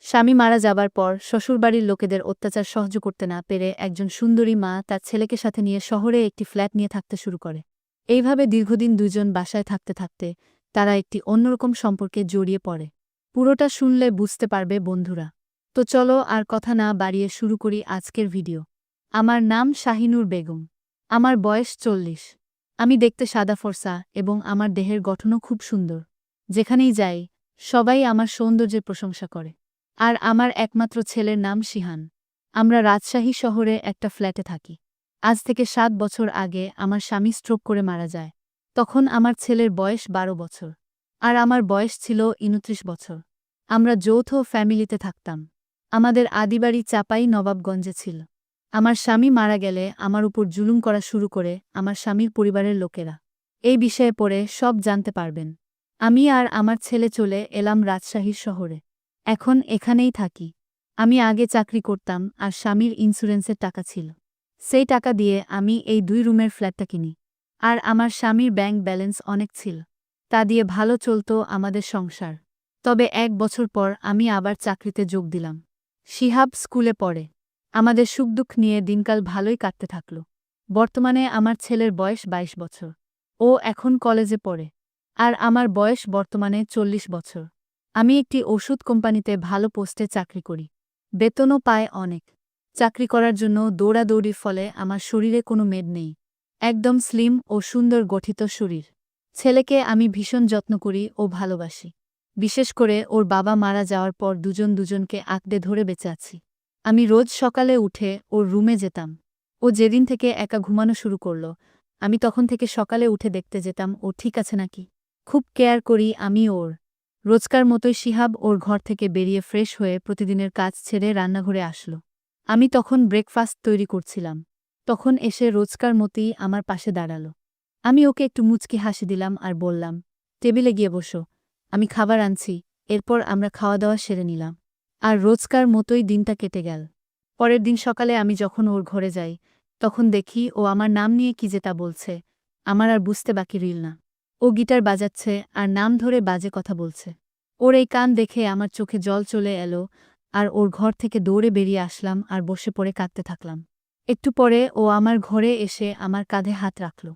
স্বামী মারা যাবার পর শ্বশুরবাড়ির লোকেদের অত্যাচার সহ্য করতে না পেরে একজন সুন্দরী মা তার ছেলেকে সাথে নিয়ে শহরে একটি ফ্ল্যাট নিয়ে থাকতে শুরু করে। এইভাবে দীর্ঘদিন দুজন বাসায় থাকতে থাকতে তারা একটি অন্যরকম সম্পর্কে জড়িয়ে পড়ে। পুরোটা শুনলে বুঝতে পারবে বন্ধুরা। তো চলো আর কথা না বাড়িয়ে শুরু করি আজকের ভিডিও। আমার নাম শাহিনুর বেগম। আমার বয়স 40। আমি দেখতে সাদা ফর্সা এবং আমার দেহের গঠনও খুব সুন্দর। যেখানেই যাই সবাই আমার সৌন্দর্যের প্রশংসা করে। আর আমার একমাত্র ছেলের নাম শিহান। আমরা রাজশাহী শহরে একটা ফ্ল্যাটে থাকি। আজ থেকে 7 বছর আগে আমার স্বামী স্ট্রোক করে মারা যায়। তখন আমার ছেলের বয়স 12 বছর। আর আমার বয়স ছিল 29 বছর। আমরা যৌথ ফ্যামিলিতে থাকতাম। আমাদের আদিবাড়ি চাপাই নবাবগঞ্জে ছিল। আমার স্বামী মারা গেলে আমার উপর জুলুম করা শুরু করে আমার স্বামীর পরিবারের লোকেরা। এই বিষয়ে পড়ে সব জানতে পারবেন। আমি আর আমার ছেলে চলে এলাম রাজশাহীর শহরে। এখন এখানেই থাকি। আমি আগে চাকরি করতাম আর স্বামীর ইন্স্যুরেন্সের টাকা ছিল। সেই টাকা দিয়ে আমি এই 2 রুমের ফ্ল্যাটটা কিনি। আর আমার স্বামীর ব্যাংক ব্যালেন্স অনেক ছিল। তা দিয়ে ভালো চলত আমাদের সংসার। তবে 1 বছর পর আমি আবার চাকরিতে যোগ দিলাম। শিহাব স্কুলে পড়ে। আমাদের সুখদুঃখ নিয়ে দিনকাল ভালোই কাটতে থাকল। বর্তমানে আমার ছেলের বয়স 22 বছর। ও এখন কলেজে পড়ে। আর আমার বয়স বর্তমানে 40 বছর। আমি একটি ওষুধ কোম্পানিতে ভালো পোস্টে চাকরি করি। বেতনও পায় অনেক। চাকরি করার জন্য দৌড়াদৌড়ির ফলে আমার শরীরে কোনো মেদ নেই। একদম স্লিম ও সুন্দর গঠিত শরীর। ছেলেকে আমি ভীষণ যত্ন করি ও ভালোবাসি। বিশেষ করে ওর বাবা মারা যাওয়ার পর দুজন দুজনকে আঁকড়ে ধরে বেঁচে আছি। আমি রোজ সকালে উঠে ওর রুমে যেতাম। ও যেদিন থেকে একা ঘুমানো শুরু করল, আমি তখন থেকে সকালে উঠে দেখতে যেতাম ও ঠিক আছে নাকি। খুব কেয়ার করি আমি ওর। রোজকার মতোই শিহাব ওর ঘর থেকে বেরিয়ে ফ্রেশ হয়ে প্রতিদিনের কাজ ছেড়ে রান্নাঘরে আসলো। আমি তখন ব্রেকফাস্ট তৈরি করছিলাম। তখন এসে রোজকার মতোই আমার পাশে দাঁড়ালো। আমি ওকে একটু মুচকি হাসি দিলাম আর বললাম, টেবিলে গিয়ে বসো, আমি খাবার আনছি। এরপর আমরা খাওয়া দাওয়া সেরে নিলাম। আর রোজকার মতোই দিনটা কেটে গেল। পরের দিন সকালে আমি যখন ওর ঘরে যাই, তখন দেখি ও আমার নাম নিয়ে কি যে তা বলছে। আমার আর বুঝতে বাকি রইল না। ও গিটার বাজাচ্ছে আর নাম ধরে বাজে কথা বলছে। ওর এই কান দেখে আমার চোখে জল চলে এলো আর ওর ঘর থেকে দৌড়ে বেরিয়ে আসলাম আর বসে পড়ে কাঁদতে থাকলাম। একটু পরে ও আমার ঘরে এসে আমার কাঁধে হাত রাখল।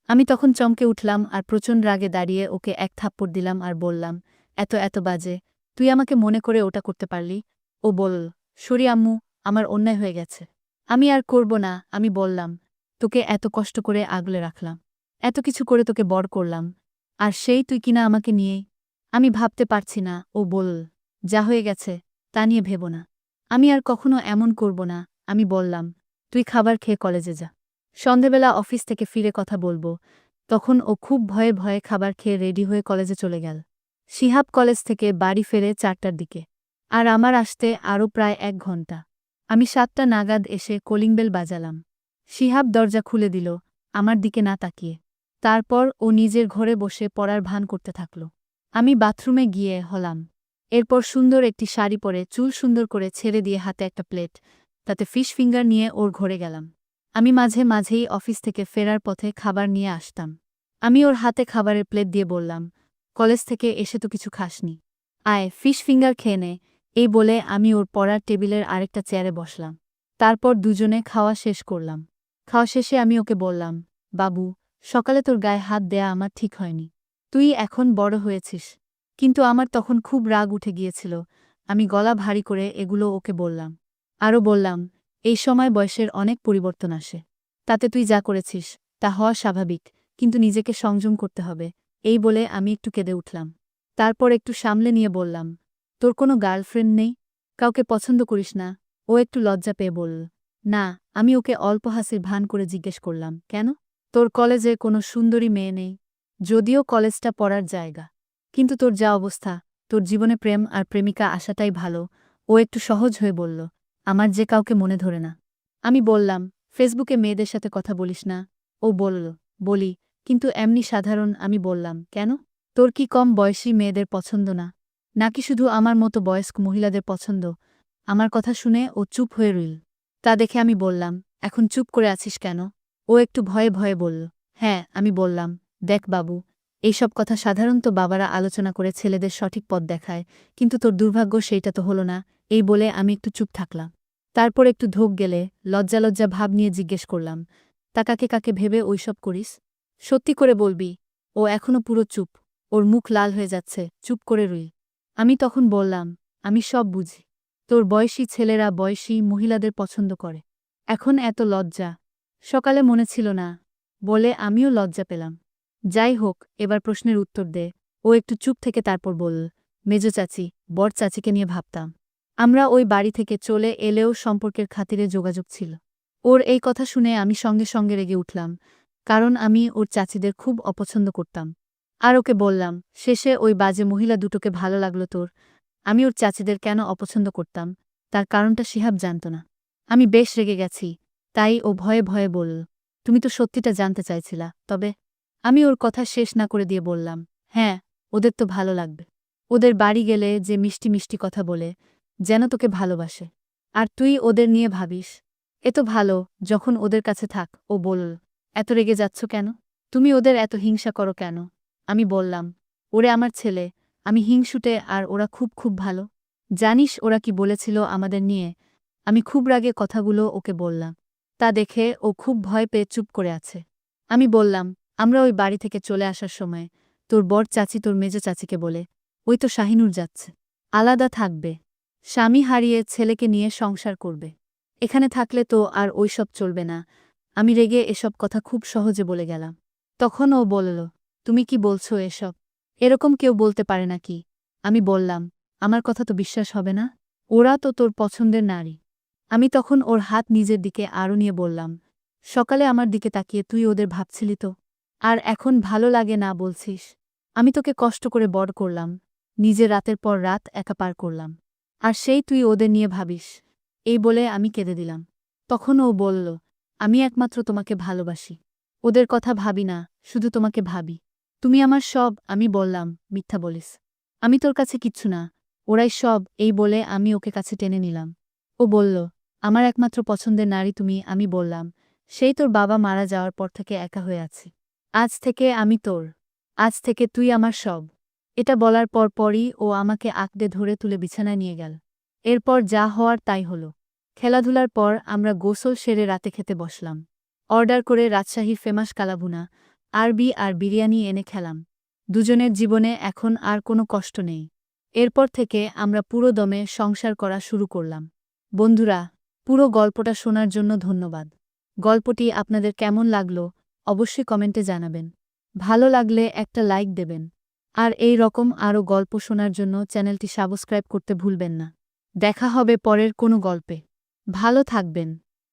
আমি তখন চমকে উঠলাম আর প্রচণ্ড রাগে দাঁড়িয়ে ওকে এক থাপ্পড় দিলাম আর বললাম, এত বাজে, তুই আমাকে মনে করে ওটা করতে পারলি? ও বলল, সরি আম্মু, আমার অন্যায় হয়ে গেছে। আমি আর করব না, আমি বললাম, তোকে এত কষ্ট করে আগলে রাখলাম। এত কিছু করে তোকে বড় করলাম। আর সেই তুই কিনা আমাকে নিয়েই। আমি ভাবতে পারছি না। ও বলল, যা হয়ে গেছে তা নিয়ে ভেবো না। আমি আর কখনো এমন করব না। আমি বললাম, তুই খাবার খেয়ে কলেজে যা। সন্ধেবেলা অফিস থেকে ফিরে কথা বলবো। তখন ও খুব ভয়ে ভয়ে খাবার খেয়ে রেডি হয়ে কলেজে চলে গেল। শিহাব কলেজ থেকে বাড়ি ফেরে 4টার দিকে। আর আমার আসতে আরও প্রায় 1 ঘন্টা। আমি 7টা নাগাদ এসে কলিং বেল বাজালাম। শিহাব দরজা খুলে দিল, আমার দিকে না তাকিয়ে। তারপর ও নিজের ঘরে বসে পড়ার ভান করতে থাকল। আমি বাথরুমে গিয়ে হলাম। এরপর সুন্দর একটি শাড়ি পরে চুল সুন্দর করে ছেড়ে দিয়ে হাতে একটা প্লেট, তাতে ফিশ ফিঙ্গার নিয়ে ওর ঘরে গেলাম। আমি মাঝে মাঝেই অফিস থেকে ফেরার পথে খাবার নিয়ে আসতাম। আমি ওর হাতে খাবারের প্লেট দিয়ে বললাম, কলেজ থেকে এসে তো কিছু খাসনি। আয় ফিশ ফিঙ্গার খেয়ে নে। এই বলে আমি ওর পড়ার টেবিলের আরেকটা চেয়ারে বসলাম। তারপর দুজনে খাওয়া শেষ করলাম। খাওয়া শেষে আমি ওকে বললাম, বাবু, সকালে তোর গায়ে হাত দেয়া আমার ঠিক হয়নি। তুই এখন বড় হয়েছিস। কিন্তু আমার তখন খুব রাগ উঠে গিয়েছিল। আমি গলা ভারী করে এগুলো ওকে বললাম। আরও বললাম, এই সময় বয়সের অনেক পরিবর্তন আসে। তাতে তুই যা করেছিস তা হওয়া স্বাভাবিক, কিন্তু নিজেকে সংযম করতে হবে। এই বলে আমি একটু কেঁদে উঠলাম। তারপর একটু সামলে নিয়ে বললাম, তোর কোনো গার্লফ্রেন্ড নেই? কাউকে পছন্দ করিস না? ও একটু লজ্জা পেয়ে বলল, না। আমি ওকে অল্প হাসির ভান করে জিজ্ঞেস করলাম, কেন? তোর কলেজে কোনো সুন্দরী মেয়ে নেই? যদিও কলেজটা পড়ার জায়গা, কিন্তু তোর যা অবস্থা, তোর জীবনে প্রেম আর প্রেমিকা আসাটাই ভালো। ও একটু সহজ হয়ে বলল, আমার যে কাউকে মনে ধরে না। আমি বললাম, ফেসবুকে মেয়েদের সাথে কথা বলিস না? ও বলল, বলি, কিন্তু এমনি সাধারণ। আমি বললাম, কেন? তোর কি কম বয়সী মেয়েদের পছন্দ না? নাকি শুধু আমার মতো বয়স্ক মহিলাদের পছন্দ? আমার কথা শুনে ও চুপ হয়ে রইল। তা দেখে আমি বললাম, এখন চুপ করে আছিস কেন? ও একটু ভয়ে ভয়ে বলল, হ্যাঁ। আমি বললাম, দেখ বাবু, এইসব কথা সাধারণত বাবারা আলোচনা করে ছেলেদের সঠিক পথ দেখায়, কিন্তু তোর দুর্ভাগ্য সেইটা তো হলো না। এই বলে আমি একটু চুপ থাকলাম। তারপর একটু ধোক গেলে লজ্জা লজ্জা ভাব নিয়ে জিজ্ঞেস করলাম, তা কাকে কাকে ভেবে ওইসব করিস? সত্যি করে বলবি? ও এখনো পুরো চুপ। ওর মুখ লাল হয়ে যাচ্ছে, চুপ করে রুই। আমি তখন বললাম, আমি সব বুঝি। তোর বয়সী ছেলেরা বয়সী মহিলাদের পছন্দ করে। এখন এত লজ্জা। সকালে মনে ছিল না বলে আমিও লজ্জা পেলাম। যাই হোক, এবার প্রশ্নের উত্তর দে। ও একটু চুপ থেকে তারপর বলল, মেজো চাচি, বড় চাচিকে নিয়ে ভাবতাম। আমরা ওই বাড়ি থেকে চলে এলেও সম্পর্কের খাতিরে যোগাযোগ ছিল। ওর এই কথা শুনে আমি সঙ্গে সঙ্গে রেগে উঠলাম, কারণ আমি ওর চাচিদের খুব অপছন্দ করতাম। আর ওকে বললাম, শেষে ওই বাজে মহিলা দুটোকে ভালো লাগলো তোর। আমি ওর চাচিদের কেন অপছন্দ করতাম তার কারণটা শিহাব জানত না। আমি বেশ রেগে গেছি, তাই ও ভয়ে ভয়ে বলল, তুমি তো সত্যিটা জানতে চাইছিলা, তবে? আমি ওর কথা শেষ না করে দিয়ে বললাম, হ্যাঁ, ওদের তো ভালো লাগবে। ওদের বাড়ি গেলে যে মিষ্টি মিষ্টি কথা বলে, যেন তোকে ভালোবাসে। আর তুই ওদের নিয়ে ভাবিস। এ তো ভালো, যখন ওদের কাছে থাক। ও বলল, এত রেগে যাচ্ছ কেন? তুমি ওদের এত হিংসা করো কেন? আমি বললাম, ওরে আমার ছেলে, আমি হিংসুটে আর ওরা খুব খুব ভালো। জানিস ওরা কি বলেছিল আমাদের নিয়ে? আমি খুব রাগে কথাগুলো ওকে বললাম। তা দেখে ও খুব ভয় পেয়ে চুপ করে আছে। আমি বললাম, আমরা ওই বাড়ি থেকে চলে আসার সময় তোর বড় চাচি তোর মেজো চাচিকে বলে, ওই তো শাহিনুর যাচ্ছে। আলাদা থাকবে। স্বামী হারিয়ে ছেলেকে নিয়ে সংসার করবে। এখানে থাকলে তো আর ওইসব চলবে না। আমি রেগে এসব কথা খুব সহজে বলে গেলাম। তখন ও বলল, তুমি কি বলছো এসব? এরকম কেউ বলতে পারে নাকি? আমি বললাম, আমার কথা তো বিশ্বাস হবে না? ওরা তো তোর পছন্দের নারী। আমি তখন ওর হাত নিজের দিকে আরও নিয়ে বললাম, সকালে আমার দিকে তাকিয়ে তুই ওদের ভাবছিলি তো? আর এখন ভালো লাগে না বলছিস? আমি তোকে কষ্ট করে বড় করলাম, নিজে রাতের পর রাত একা পার করলাম। আর সেই তুই ওদের নিয়ে ভাবিস? এই বলে আমি কেঁদে দিলাম। তখন ও বলল, আমি একমাত্র তোমাকে ভালোবাসি। ওদের কথা ভাবি না, শুধু তোমাকে ভাবি। তুমি আমার সব। আমি বললাম, মিথ্যা বলিস। আমি তোর কাছে কিচ্ছু না, ওরাই সব। এই বলে আমি ওকে কাছে টেনে নিলাম। ও বলল, আমার একমাত্র পছন্দের নারী তুমি। আমি বললাম, সেই তোর বাবা মারা যাওয়ার পর থেকে একা হয়ে আছি। আজ থেকে আমি তোর। আজ থেকে তুই আমার সব। এটা বলার পরই ও আমাকে আঁকড়ে ধরে তুলে বিছানায় নিয়ে গেল। এরপর যা হওয়ার তাই হলো। খেলাধুলার পর আমরা গোসল সেরে রাতে খেতে বসলাম। অর্ডার করে রাজশাহীর ফেমাস কালাভুনা, আরবি আর বিরিয়ানি এনে খেলাম। দুজনের জীবনে এখন আর কোনো কষ্ট নেই। এরপর থেকে আমরা পুরো দমে সংসার করা শুরু করলাম। বন্ধুরা, পুরো গল্পটা শোনার জন্য ধন্যবাদ। গল্পটি আপনাদের কেমন লাগলো অবশ্যই কমেন্টে জানাবেন। ভালো লাগলে একটা লাইক দেবেন। আর এই রকম আরও গল্প শোনার জন্য চ্যানেলটি সাবস্ক্রাইব করতে ভুলবেন না। দেখা হবে পরের কোনো গল্পে। ভালো থাকবেন।